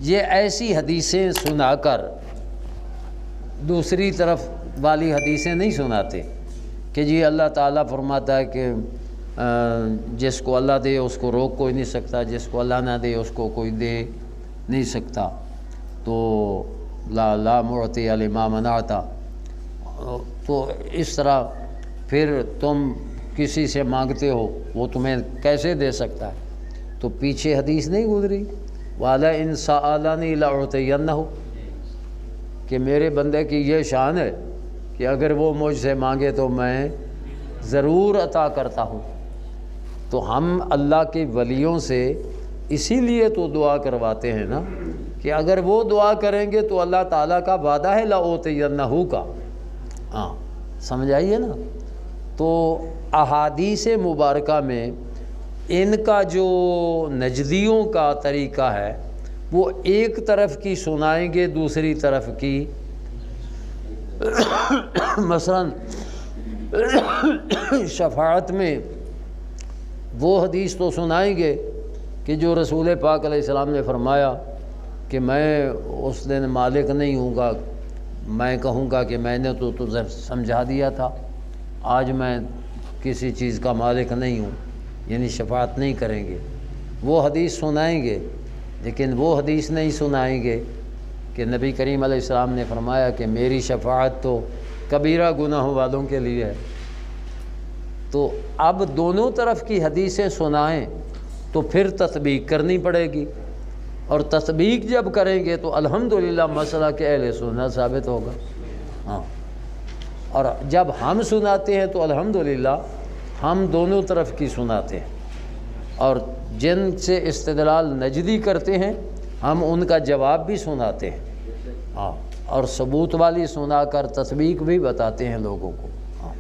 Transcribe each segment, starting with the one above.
یہ ایسی حدیثیں سنا کر دوسری طرف والی حدیثیں نہیں سناتے کہ جی اللہ تعالیٰ فرماتا ہے کہ جس کو اللہ دے اس کو روک کوئی نہیں سکتا، جس کو اللہ نہ دے اس کو کوئی دے نہیں سکتا، تو لا معطی لما منعت، تو اس طرح پھر تم کسی سے مانگتے ہو وہ تمہیں کیسے دے سکتا ہے؟ تو پیچھے حدیث نہیں گزری وَعَلَىٰ إِن سَأَلَنِي لَأُعْطِيَنَّهُ کہ میرے بندے کی یہ شان ہے کہ اگر وہ مجھ سے مانگے تو میں ضرور عطا کرتا ہوں۔ تو ہم اللہ کے ولیوں سے اسی لیے تو دعا کرواتے ہیں نا کہ اگر وہ دعا کریں گے تو اللہ تعالیٰ کا وعدہ ہے لَأُعْطِيَنَّهُ کا، ہاں سمجھ آئیے نا۔ تو احادیث مبارکہ میں ان کا جو نجدیوں کا طریقہ ہے وہ ایک طرف کی سنائیں گے دوسری طرف کی، مثلا شفاعت میں وہ حدیث تو سنائیں گے کہ جو رسول پاک علیہ السلام نے فرمایا کہ میں اس دن مالک نہیں ہوں گا، میں کہوں گا کہ میں نے تو تجھے سمجھا دیا تھا، آج میں کسی چیز کا مالک نہیں ہوں، یعنی شفاعت نہیں کریں گے، وہ حدیث سنائیں گے، لیکن وہ حدیث نہیں سنائیں گے کہ نبی کریم علیہ السلام نے فرمایا کہ میری شفاعت تو کبیرہ گناہوں والوں کے لیے ہے۔ تو اب دونوں طرف کی حدیثیں سنائیں تو پھر تطبیق کرنی پڑے گی، اور تطبیق جب کریں گے تو الحمدللہ مسئلہ کہ اہل سنت ثابت ہوگا، ہاں۔ اور جب ہم سناتے ہیں تو الحمدللہ ہم دونوں طرف کی سناتے ہیں، اور جن سے استدلال نجدی کرتے ہیں ہم ان کا جواب بھی سناتے ہیں، ہاں، اور ثبوت والی سنا کر تطبیق بھی بتاتے ہیں لوگوں کو، ہاں۔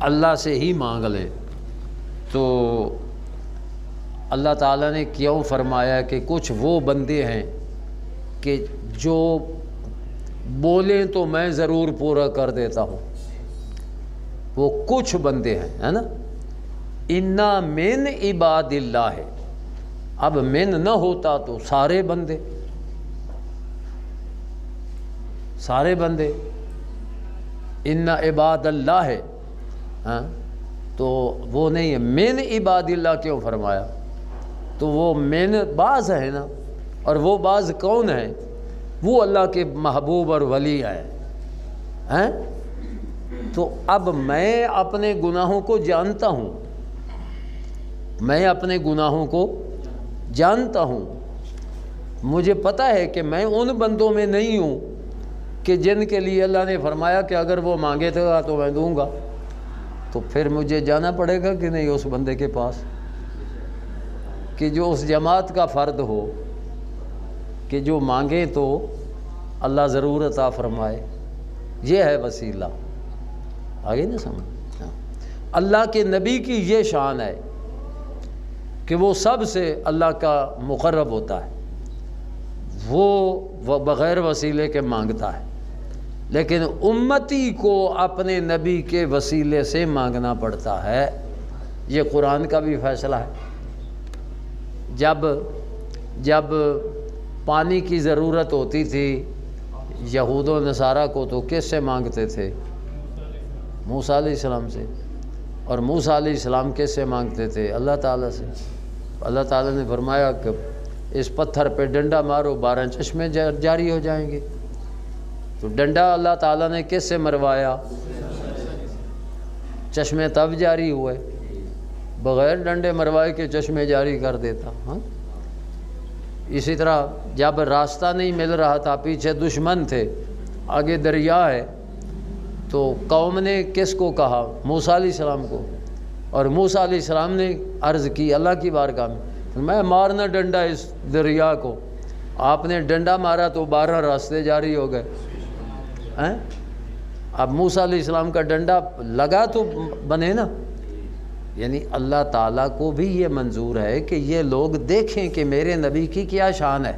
اللہ سے ہی مانگ لے تو اللہ تعالیٰ نے کیوں فرمایا کہ کچھ وہ بندے ہیں کہ جو بولیں تو میں ضرور پورا کر دیتا ہوں، وہ کچھ بندے ہیں، ہے نا۔ اِنَّا مِنْ عِبَادِ اللَّهِ، اب من نہ ہوتا تو سارے بندے اِنَّ عِبَادَ اللَّهِ، ہاں، تو وہ نہیں ہے، من عباد اللہ کیوں فرمایا؟ تو وہ من بعض ہے نا، اور وہ بعض کون ہیں؟ وہ اللہ کے محبوب اور ولی ہیں۔ تو اب میں اپنے گناہوں کو جانتا ہوں، میں اپنے گناہوں کو جانتا ہوں، مجھے پتہ ہے کہ میں ان بندوں میں نہیں ہوں کہ جن کے لیے اللہ نے فرمایا کہ اگر وہ مانگے تو میں دوں گا، تو پھر مجھے جانا پڑے گا کہ نہیں اس بندے کے پاس کہ جو اس جماعت کا فرد ہو کہ جو مانگے تو اللہ ضرور عطا فرمائے، یہ ہے وسیلہ، آگے نہ سمجھ۔ اللہ کے نبی کی یہ شان ہے کہ وہ سب سے اللہ کا مقرب ہوتا ہے، وہ بغیر وسیلے کے مانگتا ہے، لیکن امتی کو اپنے نبی کے وسیلے سے مانگنا پڑتا ہے، یہ قرآن کا بھی فیصلہ ہے۔ جب پانی کی ضرورت ہوتی تھی یہود و نصارہ کو تو کس سے مانگتے تھے؟ موسیٰ علیہ السلام سے، اور موسیٰ علیہ السلام کس سے مانگتے تھے؟ اللہ تعالیٰ سے۔ اللہ تعالیٰ نے فرمایا کہ اس پتھر پہ ڈنڈا مارو 12 چشمے جاری ہو جائیں گے، تو ڈنڈا اللہ تعالیٰ نے کس سے مروایا؟ چشمے تب جاری ہوئے، بغیر ڈنڈے مروائے کے چشمے جاری کر دیتا، ہاں۔ اسی طرح جب راستہ نہیں مل رہا تھا، پیچھے دشمن تھے، آگے دریا ہے، تو قوم نے کس کو کہا؟ موسیٰ علیہ السلام کو، اور موسیٰ علیہ السلام نے عرض کی اللہ کی بارگاہ میں مارنا ڈنڈا اس دریا کو، آپ نے ڈنڈا مارا تو 12 راستے جاری ہو گئے، ہیں؟ اب موسیٰ علیہ السلام کا ڈنڈا لگا تو بنے نا، یعنی اللہ تعالیٰ کو بھی یہ منظور ہے کہ یہ لوگ دیکھیں کہ میرے نبی کی کیا شان ہے،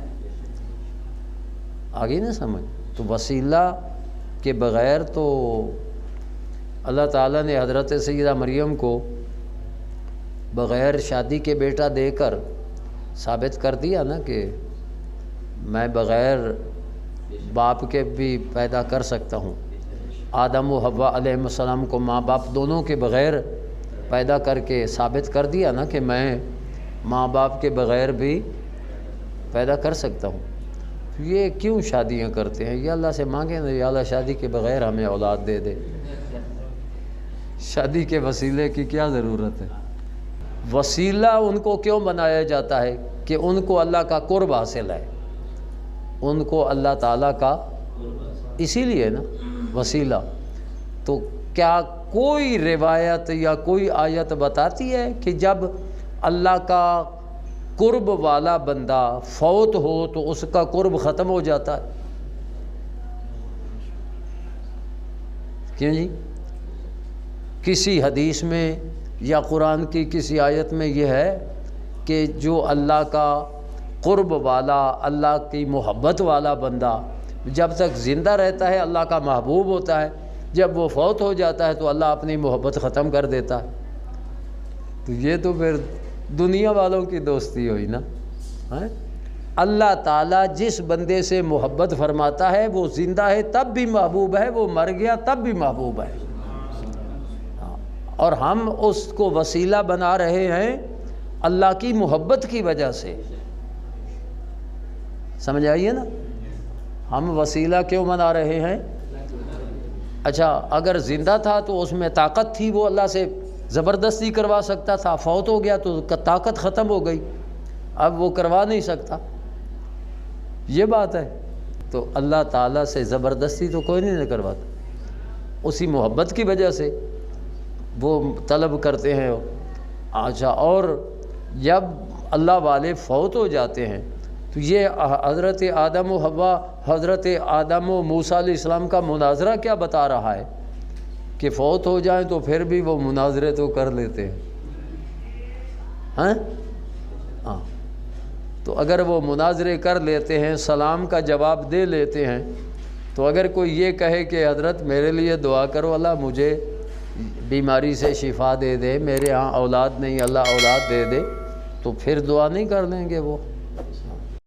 آگے نہ سمجھ۔ تو وسیلہ کے بغیر تو اللہ تعالیٰ نے حضرت سیدہ مریم کو بغیر شادی کے بیٹا دے کر ثابت کر دیا نا کہ میں بغیر باپ کے بھی پیدا کر سکتا ہوں۔ آدم و حوا علیہ السلام کو ماں باپ دونوں کے بغیر پیدا کر کے ثابت کر دیا نا کہ میں ماں باپ کے بغیر بھی پیدا کر سکتا ہوں۔ یہ کیوں شادیاں کرتے ہیں؟ یہ اللہ سے مانگیں نا، یا اللہ شادی کے بغیر ہمیں اولاد دے دے۔ شادی کے وسیلے کی کیا ضرورت ہے؟ وسیلہ ان کو کیوں بنایا جاتا ہے؟ کہ ان کو اللہ کا قرب حاصل ہے، ان کو اللہ تعالیٰ کا، اسی لیے نا وسیلہ۔ تو کیا کوئی روایت یا کوئی آیت بتاتی ہے کہ جب اللہ کا قرب والا بندہ فوت ہو تو اس کا قرب ختم ہو جاتا ہے؟ کیوں جی؟ کسی حدیث میں یا قرآن کی کسی آیت میں یہ ہے کہ جو اللہ کا قرب والا، اللہ کی محبت والا بندہ جب تک زندہ رہتا ہے اللہ کا محبوب ہوتا ہے، جب وہ فوت ہو جاتا ہے تو اللہ اپنی محبت ختم کر دیتا ہے؟ تو یہ تو پھر دنیا والوں کی دوستی ہوئی نا۔ اللہ تعالیٰ جس بندے سے محبت فرماتا ہے وہ زندہ ہے تب بھی محبوب ہے، وہ مر گیا تب بھی محبوب ہے، اور ہم اس کو وسیلہ بنا رہے ہیں اللہ کی محبت کی وجہ سے۔ سمجھ آئیے نا؟ ہم وسیلہ کیوں بنا رہے ہیں؟ اچھا اگر زندہ تھا تو اس میں طاقت تھی، وہ اللہ سے زبردستی کروا سکتا تھا، فوت ہو گیا تو طاقت ختم ہو گئی، اب وہ کروا نہیں سکتا، یہ بات ہے۔ تو اللہ تعالیٰ سے زبردستی تو کوئی نہیں کرواتا، اسی محبت کی وجہ سے وہ طلب کرتے ہیں۔ اچھا اور جب اللہ والے فوت ہو جاتے ہیں تو یہ حضرت آدم و حوا، حضرت آدم و موسیٰ علیہ السلام کا مناظرہ کیا بتا رہا ہے کہ فوت ہو جائیں تو پھر بھی وہ مناظرے تو کر لیتے ہیں۔ ہاں تو اگر وہ مناظرے کر لیتے ہیں، سلام کا جواب دے لیتے ہیں، تو اگر کوئی یہ کہے کہ حضرت میرے لیے دعا کرو اللہ مجھے بیماری سے شفا دے دے، میرے ہاں اولاد نہیں اللہ اولاد دے دے، تو پھر دعا نہیں کر لیں گے وہ؟